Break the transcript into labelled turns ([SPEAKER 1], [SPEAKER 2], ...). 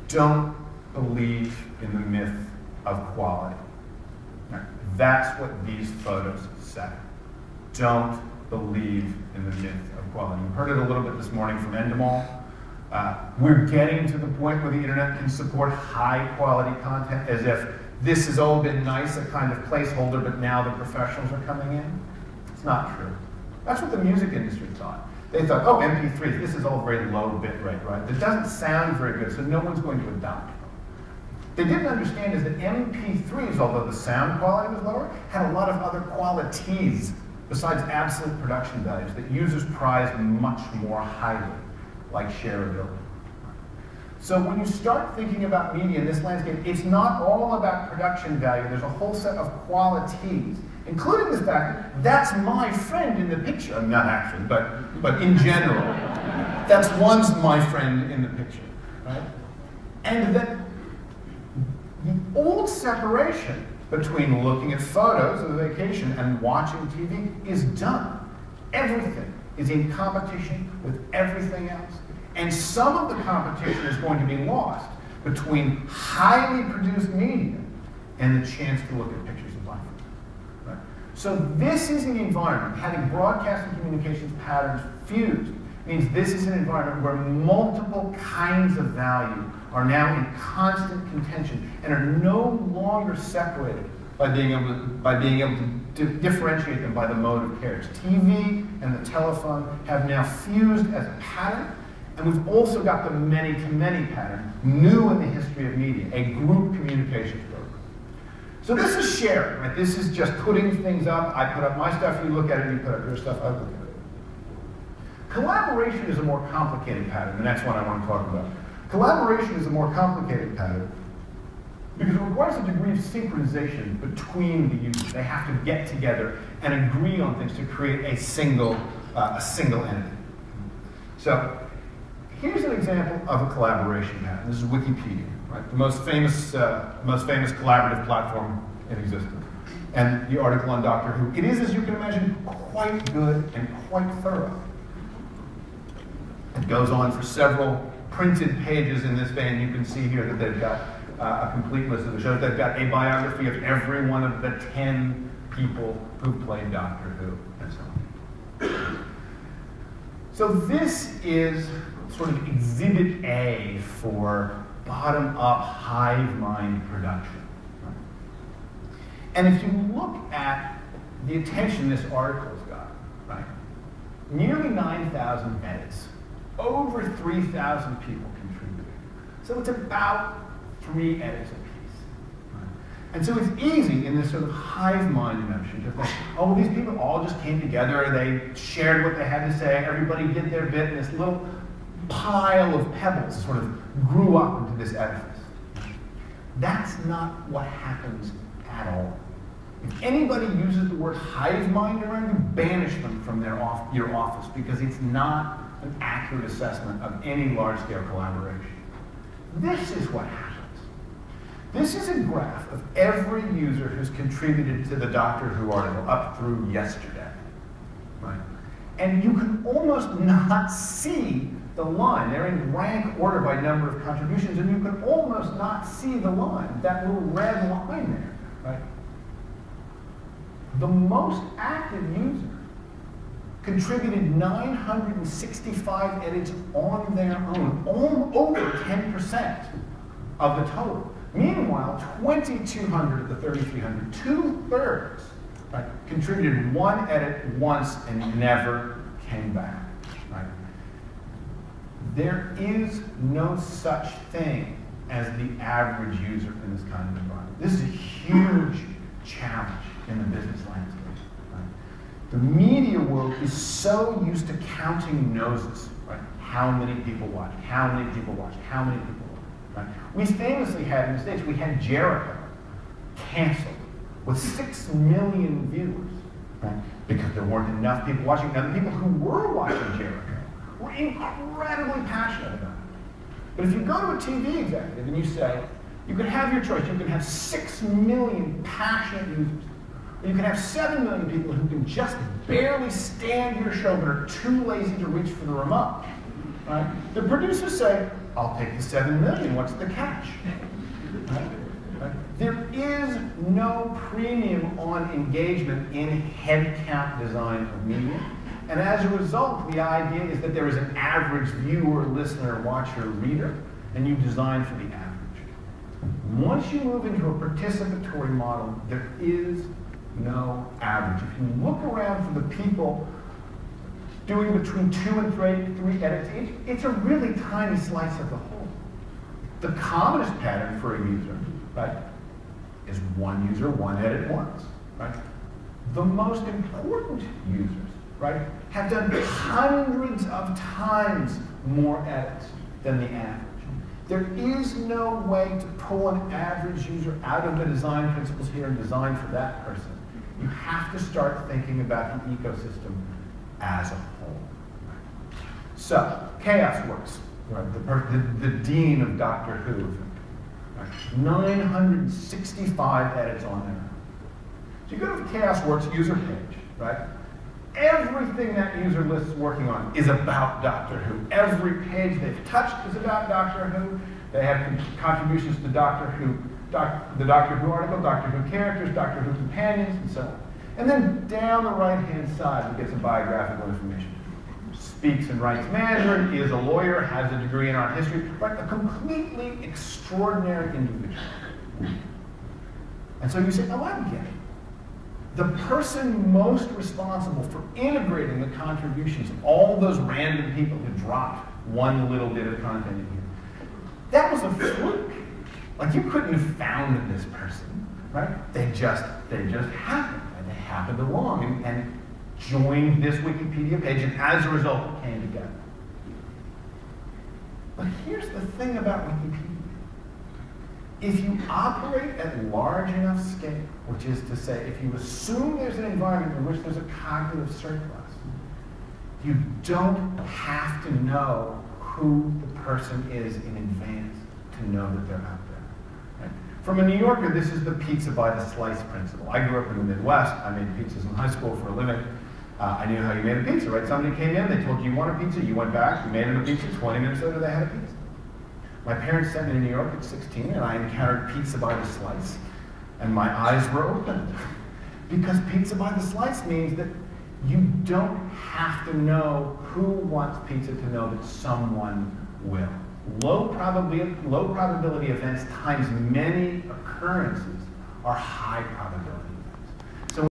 [SPEAKER 1] don't believe in the myth of quality. Right? That's what these photos say. Don't believe in the myth of quality. You heard it a little bit this morning from Endemol. We're getting to the point where the internet can support high quality content, as if this has all been nice, a kind of placeholder, but now the professionals are coming in. It's not true. That's what the music industry thought. They thought, oh, MP3s, this is all very low bit rate, right? It doesn't sound very good, so no one's going to adopt them. They didn't understand is that MP3s, although the sound quality was lower, had a lot of other qualities besides absolute production values that users prize much more highly, like shareability. So when you start thinking about media in this landscape, it's not all about production value. There's a whole set of qualities, including the fact that that's my friend in the picture. Not actually, but in general. That's one's my friend in the picture, right? And that the old separation between looking at photos of a vacation and watching TV is done. Everything is in competition with everything else. And some of the competition is going to be lost between highly produced media and the chance to look at pictures of life. Right? So this is an environment, having broadcast and communications patterns fused, means this is an environment where multiple kinds of value are now in constant contention and are no longer separated by being able to differentiate them by the mode of carriage. TV and the telephone have now fused as a pattern, and we've also got the many-to-many pattern, new in the history of media, a group communications program. So this is sharing, right? This is just putting things up. I put up my stuff, you look at it, you put up your stuff, I look at it. Collaboration is a more complicated pattern, and that's what I want to talk about. Collaboration is a more complicated pattern because it requires a degree of synchronization between the users. They have to get together and agree on things to create a single entity. So here's an example of a collaboration pattern. This is Wikipedia, right? The most famous collaborative platform in existence. And the article on Doctor Who. It is, as you can imagine, quite good and quite thorough. It goes on for several printed pages in this vein. You can see here that they've got a complete list of the shows. They've got a biography of every one of the 10 people who played Doctor Who, and so on. So this is sort of exhibit A for bottom-up hive mind production. Right? And if you look at the attention this article's got, right? Nearly 9,000 edits. Over 3,000 people contributed. So it's about 3 edits a piece. Right? And so it's easy in this sort of hive mind notion to think, oh, well, these people all just came together, they shared what they had to say, everybody did their bit, and this little pile of pebbles sort of grew up into this edifice. That's not what happens at all. If anybody uses the word hive mind around you, banish them from your office, because it's not an accurate assessment of any large-scale collaboration. This is what happens. This is a graph of every user who's contributed to the Doctor Who article up through yesterday. Right? And you can almost not see the line. They're in rank order by number of contributions, and you can almost not see the line, that little red line there. Right? The most active user contributed 965 edits on their own, over 10% of the total. Meanwhile, 2,200 of the 3,300, 2/3, right, contributed one edit once and never came back. Right? There is no such thing as the average user in this kind of environment. This is a huge challenge in the business landscape. The media world is so used to counting noses, right? How many people watch, how many people watch, how many people watch, right? We famously had, in the States, we had Jericho canceled with 6 million viewers, right? Because there weren't enough people watching. Now, the people who were watching Jericho were incredibly passionate about it. But if you go to a TV executive and you say, you can have your choice, you can have 6 million passionate users, you can have 7 million people who can just barely stand your show but are too lazy to reach for the remote. Right? The producers say, I'll take the 7 million. What's the catch? Right? Right? There is no premium on engagement in headcount design of media. And as a result, the idea is that there is an average viewer, listener, watcher, reader, and you design for the average. Once you move into a participatory model, there is no average. If you look around for the people doing between 2 and 3 edits each, it's a really tiny slice of the whole. The commonest pattern for a user, right, is one user, one edit once, right? The most important users, right, have done hundreds of times more edits than the average. There is no way to pull an average user out of the design principles here and design for that person. You have to start thinking about the ecosystem as a whole. So, Chaos Works, right? The dean of Doctor Who, right? 965 edits on there. So you go to the Chaos Works user page, right? Everything that user list is working on is about Doctor Who. Every page they've touched is about Doctor Who. They have contributions to Doctor Who, the Doctor Who article, Doctor Who characters, Doctor Who companions, and so on. And then down the right-hand side, we get some biographical information. Speaks and writes Mandarin, is a lawyer, has a degree in art history, right? A completely extraordinary individual. And so you say, oh, I get it. The person most responsible for integrating the contributions of all those random people who dropped one little bit of content in here, that was a fluke. Like, you couldn't have found this person, right? They just happened, and they happened along and joined this Wikipedia page, and as a result, it came together. But here's the thing about Wikipedia. If you operate at large enough scale, which is to say, if you assume there's an environment in which there's a cognitive surplus, you don't have to know who the person is in advance to know that they're out there. Right? From a New Yorker, this is the pizza by the slice principle. I grew up in the Midwest. I made pizzas in high school for a living. I knew how you made a pizza, right? Somebody came in, they told you want a pizza, you went back, you made them a pizza, 20 minutes later they had a pizza. My parents sent me to New York at 16, and I encountered pizza by the slice, and my eyes were opened. Because pizza by the slice means that you don't have to know who wants pizza to know that someone will. Low probability events times many occurrences are high probability.